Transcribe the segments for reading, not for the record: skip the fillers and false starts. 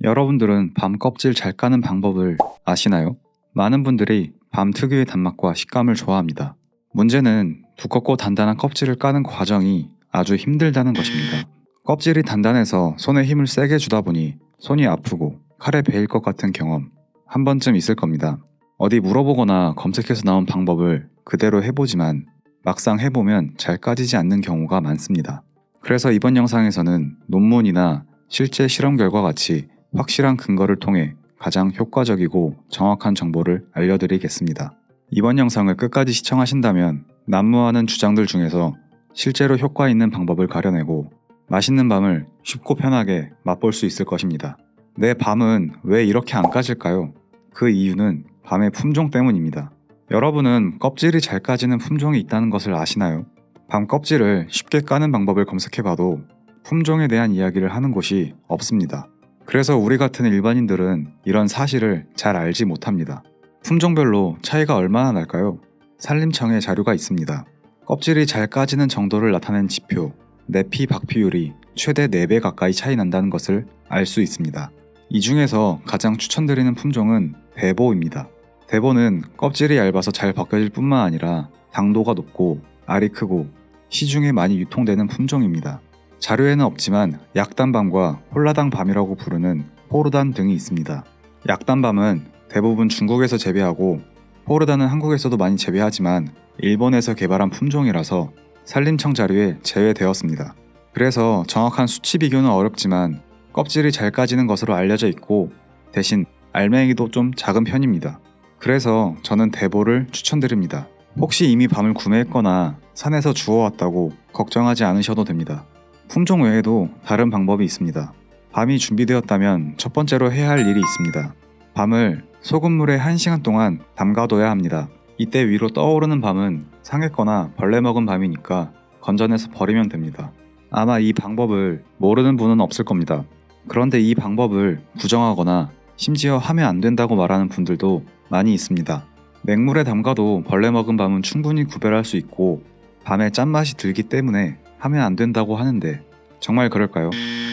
여러분들은 밤 껍질 잘 까는 방법을 아시나요? 많은 분들이 밤 특유의 단맛과 식감을 좋아합니다. 문제는 두껍고 단단한 껍질을 까는 과정이 아주 힘들다는 것입니다. 껍질이 단단해서 손에 힘을 세게 주다 보니 손이 아프고 칼에 베일 것 같은 경험 한 번쯤 있을 겁니다. 어디 물어보거나 검색해서 나온 방법을 그대로 해보지만 막상 해보면 잘 까지지 않는 경우가 많습니다. 그래서 이번 영상에서는 논문이나 실제 실험 결과 같이 확실한 근거를 통해 가장 효과적이고 정확한 정보를 알려드리겠습니다. 이번 영상을 끝까지 시청하신다면 난무하는 주장들 중에서 실제로 효과 있는 방법을 가려내고 맛있는 밤을 쉽고 편하게 맛볼 수 있을 것입니다. 내 밤은 왜 이렇게 안 까질까요? 그 이유는 밤의 품종 때문입니다. 여러분은 껍질이 잘 까지는 품종이 있다는 것을 아시나요? 밤 껍질을 쉽게 까는 방법을 검색해봐도 품종에 대한 이야기를 하는 곳이 없습니다. 그래서 우리 같은 일반인들은 이런 사실을 잘 알지 못합니다. 품종별로 차이가 얼마나 날까요? 산림청에 자료가 있습니다. 껍질이 잘 까지는 정도를 나타낸 지표, 내피 박피율이 최대 4배 가까이 차이 난다는 것을 알 수 있습니다. 이 중에서 가장 추천드리는 품종은 대보입니다. 대보는 껍질이 얇아서 잘 벗겨질 뿐만 아니라 당도가 높고 알이 크고 시중에 많이 유통되는 품종입니다. 자료에는 없지만 약단밤과 홀라당밤이라고 부르는 포르단 등이 있습니다. 약단밤은 대부분 중국에서 재배하고 포르단은 한국에서도 많이 재배하지만 일본에서 개발한 품종이라서 산림청 자료에 제외되었습니다. 그래서 정확한 수치 비교는 어렵지만 껍질이 잘 까지는 것으로 알려져 있고 대신 알맹이도 좀 작은 편입니다. 그래서 저는 대보를 추천드립니다. 혹시 이미 밤을 구매했거나 산에서 주워왔다고 걱정하지 않으셔도 됩니다. 품종 외에도 다른 방법이 있습니다. 밤이 준비되었다면 첫 번째로 해야 할 일이 있습니다. 밤을 소금물에 1시간 동안 담가둬야 합니다. 이때 위로 떠오르는 밤은 상했거나 벌레 먹은 밤이니까 건져내서 버리면 됩니다. 아마 이 방법을 모르는 분은 없을 겁니다. 그런데 이 방법을 부정하거나 심지어 하면 안 된다고 말하는 분들도 많이 있습니다. 맹물에 담가도 벌레 먹은 밤은 충분히 구별할 수 있고 밤에 짠맛이 들기 때문에 하면 안 된다고 하는데 정말 그럴까요?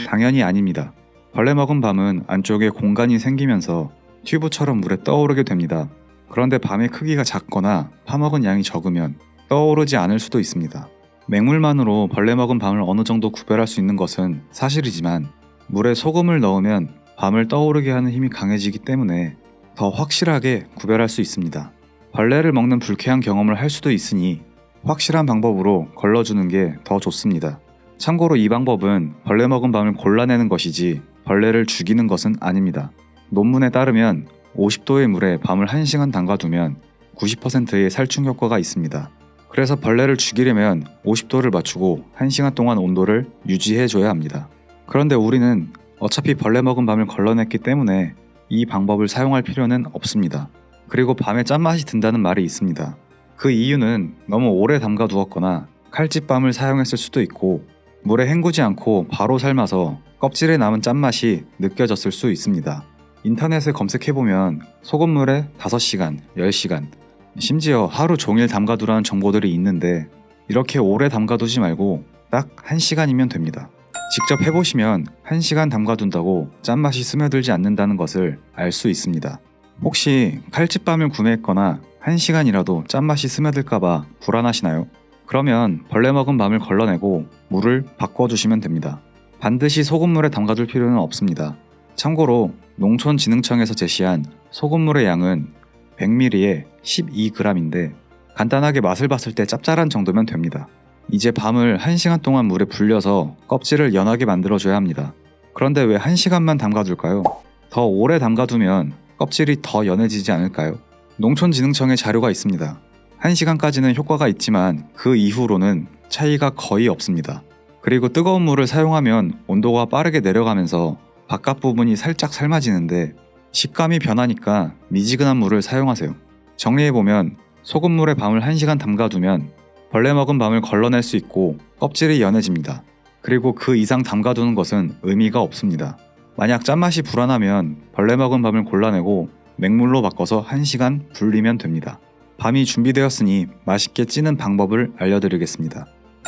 당연히 아닙니다. 벌레 먹은 밤은 안쪽에 공간이 생기면서 튜브처럼 물에 떠오르게 됩니다. 그런데 밤의 크기가 작거나 파먹은 양이 적으면 떠오르지 않을 수도 있습니다. 맹물만으로 벌레 먹은 밤을 어느 정도 구별할 수 있는 것은 사실이지만 물에 소금을 넣으면 밤을 떠오르게 하는 힘이 강해지기 때문에 더 확실하게 구별할 수 있습니다. 벌레를 먹는 불쾌한 경험을 할 수도 있으니 확실한 방법으로 걸러주는 게 더 좋습니다. 참고로 이 방법은 벌레 먹은 밤을 골라내는 것이지 벌레를 죽이는 것은 아닙니다. 논문에 따르면 50도의 물에 밤을 1시간 담가두면 90%의 살충 효과가 있습니다. 그래서 벌레를 죽이려면 50도를 맞추고 1시간 동안 온도를 유지해줘야 합니다. 그런데 우리는 어차피 벌레 먹은 밤을 걸러냈기 때문에 이 방법을 사용할 필요는 없습니다. 그리고 밤에 짠맛이 든다는 말이 있습니다. 그 이유는 너무 오래 담가 두었거나 칼집밤을 사용했을 수도 있고 물에 헹구지 않고 바로 삶아서 껍질에 남은 짠맛이 느껴졌을 수 있습니다. 인터넷에 검색해보면 소금물에 5시간, 10시간, 심지어 하루 종일 담가두라는 정보들이 있는데 이렇게 오래 담가두지 말고 딱 1시간이면 됩니다. 직접 해보시면 1시간 담가둔다고 짠맛이 스며들지 않는다는 것을 알 수 있습니다. 혹시 칼집밤을 구매했거나 1시간이라도 짠맛이 스며들까봐 불안하시나요? 그러면 벌레 먹은 밤을 걸러내고 물을 바꿔주시면 됩니다. 반드시 소금물에 담가둘 필요는 없습니다. 참고로 농촌진흥청에서 제시한 소금물의 양은 100ml에 12g인데 간단하게 맛을 봤을 때 짭짤한 정도면 됩니다. 이제 밤을 1시간 동안 물에 불려서 껍질을 연하게 만들어줘야 합니다. 그런데 왜 1시간만 담가둘까요? 더 오래 담가두면 껍질이 더 연해지지 않을까요? 농촌진흥청의 자료가 있습니다. 1시간까지는 효과가 있지만 그 이후로는 차이가 거의 없습니다. 그리고 뜨거운 물을 사용하면 온도가 빠르게 내려가면서 바깥 부분이 살짝 삶아지는데 식감이 변하니까 미지근한 물을 사용하세요. 정리해보면 소금물에 밤을 1시간 담가두면 벌레 먹은 밤을 걸러낼 수 있고 껍질이 연해집니다. 그리고 그 이상 담가두는 것은 의미가 없습니다. 만약 짠맛이 불안하면 벌레 먹은 밤을 골라내고 맹물로 바꿔서 1시간 불리면 됩니다. 밤이 준비되었으니 맛있게 찌는 방법을 알려드리겠습니다.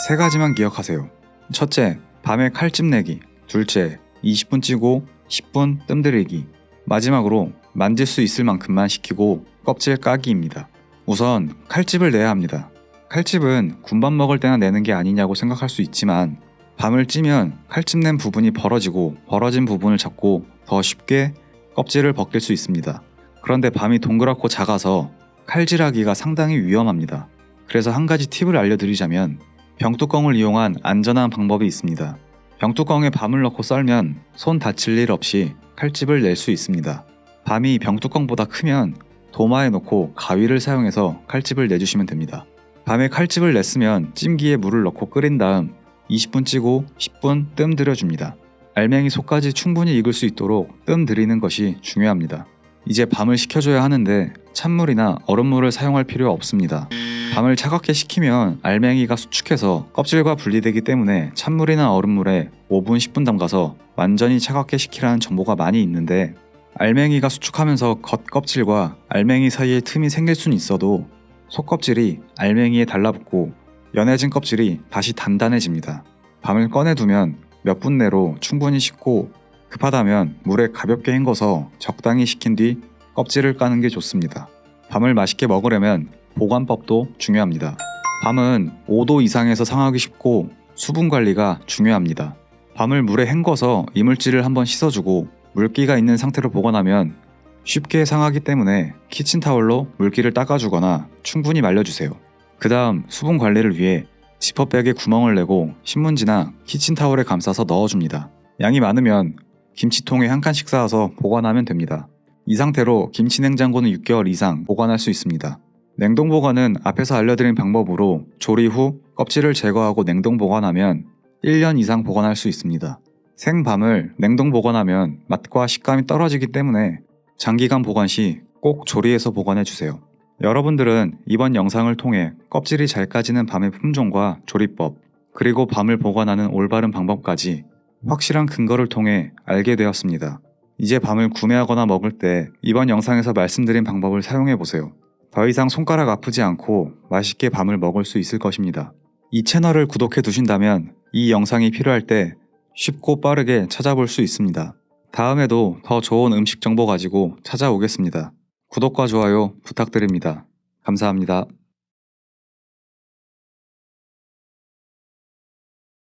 3가지만 기억하세요. 첫째, 밤에 칼집 내기. 둘째, 20분 찌고 10분 뜸들이기. 마지막으로 만질 수 있을 만큼만 식히고 껍질 까기입니다. 우선 칼집을 내야 합니다. 칼집은 군밥 먹을 때나 내는 게 아니냐고 생각할 수 있지만 밤을 찌면 칼집 낸 부분이 벌어지고 벌어진 부분을 잡고 더 쉽게 껍질을 벗길 수 있습니다. 그런데 밤이 동그랗고 작아서 칼질하기가 상당히 위험합니다. 그래서 한 가지 팁을 알려드리자면 병뚜껑을 이용한 안전한 방법이 있습니다. 병뚜껑에 밤을 넣고 썰면 손 다칠 일 없이 칼집을 낼 수 있습니다. 밤이 병뚜껑보다 크면 도마에 넣고 가위를 사용해서 칼집을 내주시면 됩니다. 밤에 칼집을 냈으면 찜기에 물을 넣고 끓인 다음 20분 찌고 10분 뜸 들여줍니다. 알맹이 속까지 충분히 익을 수 있도록 뜸 들이는 것이 중요합니다. 이제 밤을 식혀줘야 하는데 찬물이나 얼음물을 사용할 필요 없습니다. 밤을 차갑게 식히면 알맹이가 수축해서 껍질과 분리되기 때문에 찬물이나 얼음물에 5분 10분 담가서 완전히 차갑게 식히라는 정보가 많이 있는데 알맹이가 수축하면서 겉껍질과 알맹이 사이에 틈이 생길 수는 있어도 속껍질이 알맹이에 달라붙고 연해진 껍질이 다시 단단해집니다. 밤을 꺼내두면 몇 분 내로 충분히 식고 급하다면 물에 가볍게 헹궈서 적당히 식힌 뒤 껍질을 까는 게 좋습니다. 밤을 맛있게 먹으려면 보관법도 중요합니다. 밤은 5도 이상에서 상하기 쉽고 수분 관리가 중요합니다. 밤을 물에 헹궈서 이물질을 한번 씻어주고 물기가 있는 상태로 보관하면 쉽게 상하기 때문에 키친타올로 물기를 닦아주거나 충분히 말려주세요. 그 다음 수분 관리를 위해 지퍼백에 구멍을 내고 신문지나 키친타올에 감싸서 넣어줍니다. 양이 많으면 김치통에 한 칸씩 쌓아서 보관하면 됩니다. 이 상태로 김치 냉장고는 6개월 이상 보관할 수 있습니다. 냉동 보관은 앞에서 알려드린 방법으로 조리 후 껍질을 제거하고 냉동 보관하면 1년 이상 보관할 수 있습니다. 생밤을 냉동 보관하면 맛과 식감이 떨어지기 때문에 장기간 보관 시 꼭 조리해서 보관해주세요. 여러분들은 이번 영상을 통해 껍질이 잘 까지는 밤의 품종과 조리법, 그리고 밤을 보관하는 올바른 방법까지 확실한 근거를 통해 알게 되었습니다. 이제 밤을 구매하거나 먹을 때 이번 영상에서 말씀드린 방법을 사용해보세요. 더 이상 손가락 아프지 않고 맛있게 밤을 먹을 수 있을 것입니다. 이 채널을 구독해 두신다면 이 영상이 필요할 때 쉽고 빠르게 찾아볼 수 있습니다. 다음에도 더 좋은 음식 정보 가지고 찾아오겠습니다. 구독과 좋아요 부탁드립니다. 감사합니다.